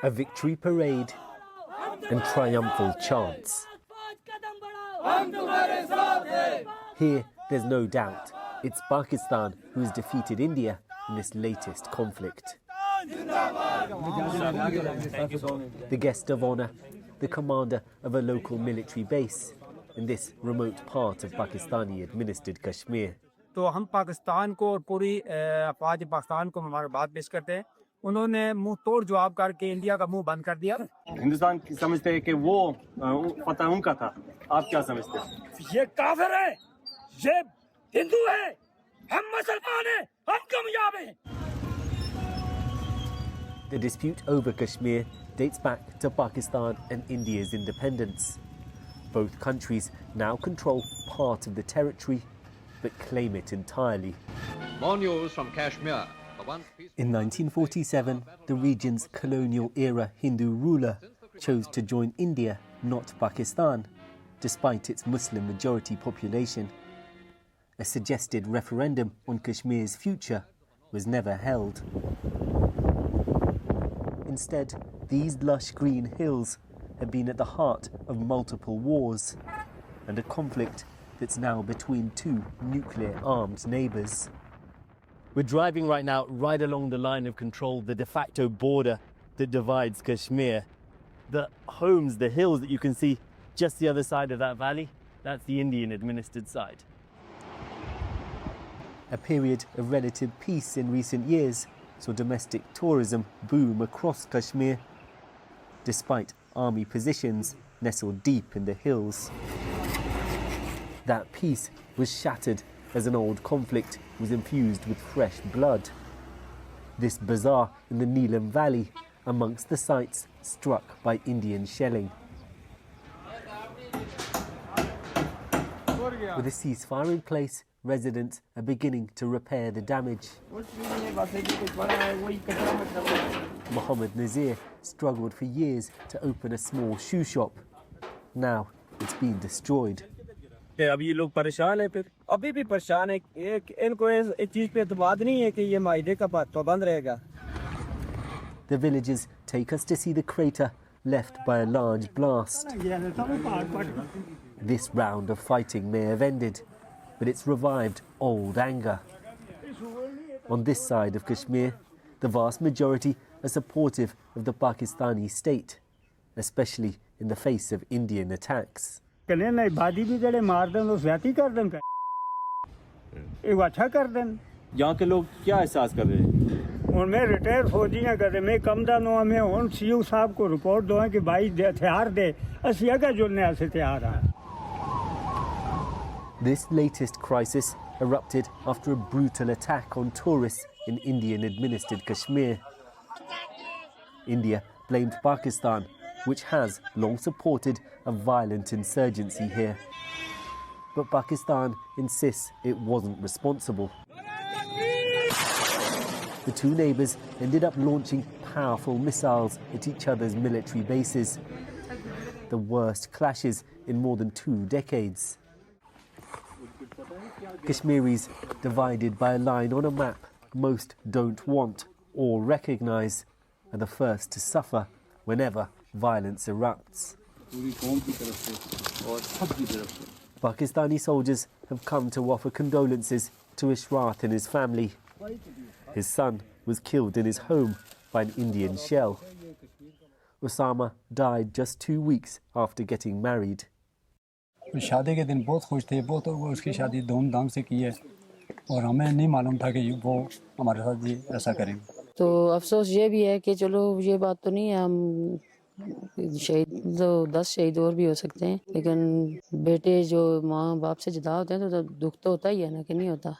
A victory parade and triumphal chants. Here, there's no doubt, it's Pakistan who has defeated India in this latest conflict. The guest of honor, the commander of a local military base in this remote part of Pakistani-administered Kashmir. तो हम पाकिस्तान को और पूरी अफवाज पाकिस्तान को मुबारकबाद पेश करते हैं। उन्होंने मुंह तोड़ जवाब करके इंडिया का मुंह बंद कर दिया। हिंदुस्तान समझते हैं कि वो फतह उनका था, आप क्या समझते हैं? ये काफिर है, ये हिंदू है, हम मुसलमान हैं, हम कामयाब हैं। The dispute over Kashmir dates back to Pakistan and India's independence. Both countries now control part of the territory, but claim it entirely. More news from Kashmir. In 1947, the region's colonial-era Hindu ruler chose to join India, not Pakistan, despite its Muslim-majority population. A suggested referendum on Kashmir's future was never held. Instead, these lush green hills have been at the heart of multiple wars and a conflict that's now between two nuclear-armed neighbours. We're driving right now right along the line of control, the de facto border that divides Kashmir. The homes, the hills that you can see just the other side of that valley, that's the Indian-administered side. A period of relative peace in recent years saw domestic tourism boom across Kashmir, despite army positions nestled deep in the hills. That peace was shattered as an old conflict was infused with fresh blood. This bazaar in the Neelum Valley amongst the sites struck by Indian shelling. With a ceasefire in place, residents are beginning to repair the damage. Mohammed Nazir struggled for years to open a small shoe shop. Now it's been destroyed. अब ये लोग परेशान हैं, फिर अभी भी परेशान है। इनको इस चीज पे एतमाद नहीं है कि ये मायदे का पाबंद रहेगा। The villagers take us to see the crater left by a large blast. This round of fighting may have ended, but it's revived old anger. On this side of Kashmir, the vast majority are supportive of the Pakistani state, especially in the face of Indian attacks. यहाँ के लोग क्या एहसास कर रहे हैं? मैं retire फौजी हैं कर मैं कम दानों में उन सीयू साहब को रिपोर्ट दो कि भाई हथियार दे असि अगर जुड़ने से तैयार हैं। This latest crisis erupted after a brutal attack on tourists in Indian-administered Kashmir. India blamed Pakistan, which has long supported a violent insurgency here. But Pakistan insists it wasn't responsible. The two neighbours ended up launching powerful missiles at each other's military bases. The worst clashes in more than 2 decades. Kashmiris, divided by a line on a map most don't want or recognise, are the first to suffer whenever violence erupts. Pakistani soldiers have come to offer condolences to Ishrat and his family. His son was killed in his home by an Indian shell. Osama died just 2 weeks after getting married. शादी के दिन बहुत खुश थे, बहुत उसकी शादी धूमधाम से की है और हमें नहीं मालूम था कि वो हमारे साथ ये ऐसा करेंगे। तो अफसोस ये भी है कि चलो ये बात तो नहीं है, हम शहीद तो 10 शहीद और भी हो सकते हैं, लेकिन बेटे जो माँ बाप से जुदा होते हैं तो दुख तो होता ही है ना कि नहीं होता।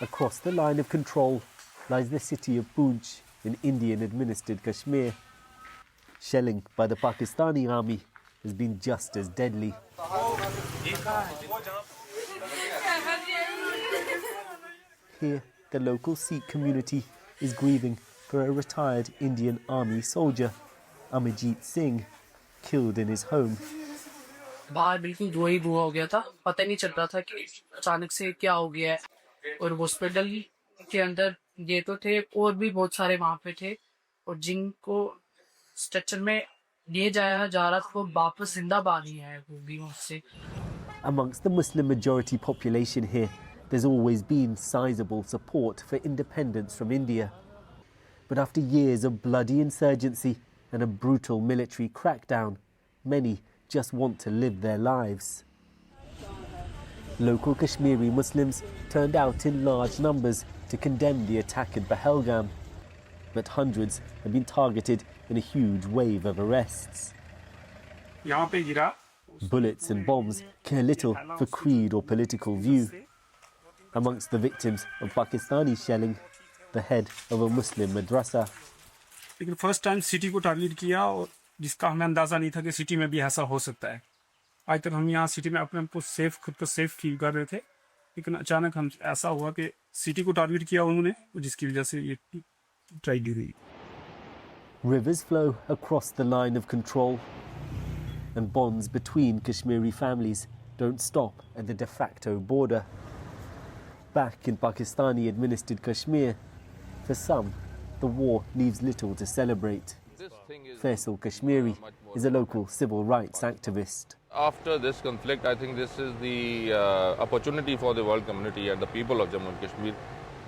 Across the line of control lies the city of Poonch in Indian-administered Kashmir. Shelling by the Pakistani army has been just as deadly. Here, the local Sikh community is grieving for a retired Indian army soldier, Amajit Singh, killed in his home. बाहर बिल्कुल धुआं धुआं हो गया था, पता नहीं चल रहा था कि अचानक से क्या हो गया है। और हॉस्पिटल के अंदर ये तो थे और भी बहुत सारे वहाँ पे थे और जिनको स्ट्रेचर में लिए जाया जा रहा था वो वापस जिंदाबाद ही है वो भी उससे. Amongst the Muslim majority population here, there's always been sizable support for independence from India. But after years of bloody insurgency and a brutal military crackdown, many just want to live their lives. Local Kashmiri Muslims turned out in large numbers to condemn the attack at Pahalgam, but hundreds have been targeted in a huge wave of arrests. Bullets and bombs care little for creed or political view. Amongst the victims of Pakistani shelling, the head of a Muslim madrasa. लेकिन first time city को target किया और जिसका हमें अंदाज़ा नहीं था कि सिटी में भी ऐसा हो सकता है. आज तक हम यहाँ सिटी में अपने आप को सेफ खुद को सेफ फील कर रहे थे, लेकिन अचानक हम ऐसा हुआ कि सिटी को टारगेट किया उन्होंने, जिसकी वजह से ये ट्रेजेडी हुई. Rivers flow across the line of control, and bonds between Kashmiri families don't stop at the de facto border. Back in Pakistan-administered Kashmir, for some, the war leaves little to celebrate. Faisal Kashmiri is a local civil rights activist. After this conflict, I think this is the opportunity for the world community and the people of Jammu and Kashmir,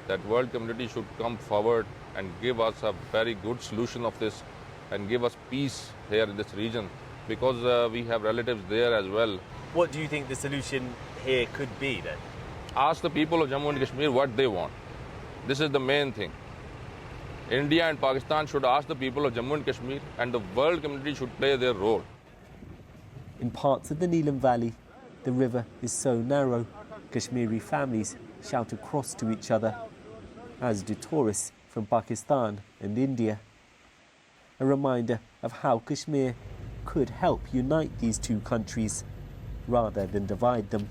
that world community should come forward and give us a very good solution of this and give us peace here in this region, because we have relatives there as well. What do you think the solution here could be then? Ask the people of Jammu and Kashmir what they want. This is the main thing. India and Pakistan should ask the people of Jammu and Kashmir, and the world community should play their role. In parts of the Neelum Valley, the river is so narrow, Kashmiri families shout across to each other, as do tourists from Pakistan and India. A reminder of how Kashmir could help unite these two countries rather than divide them.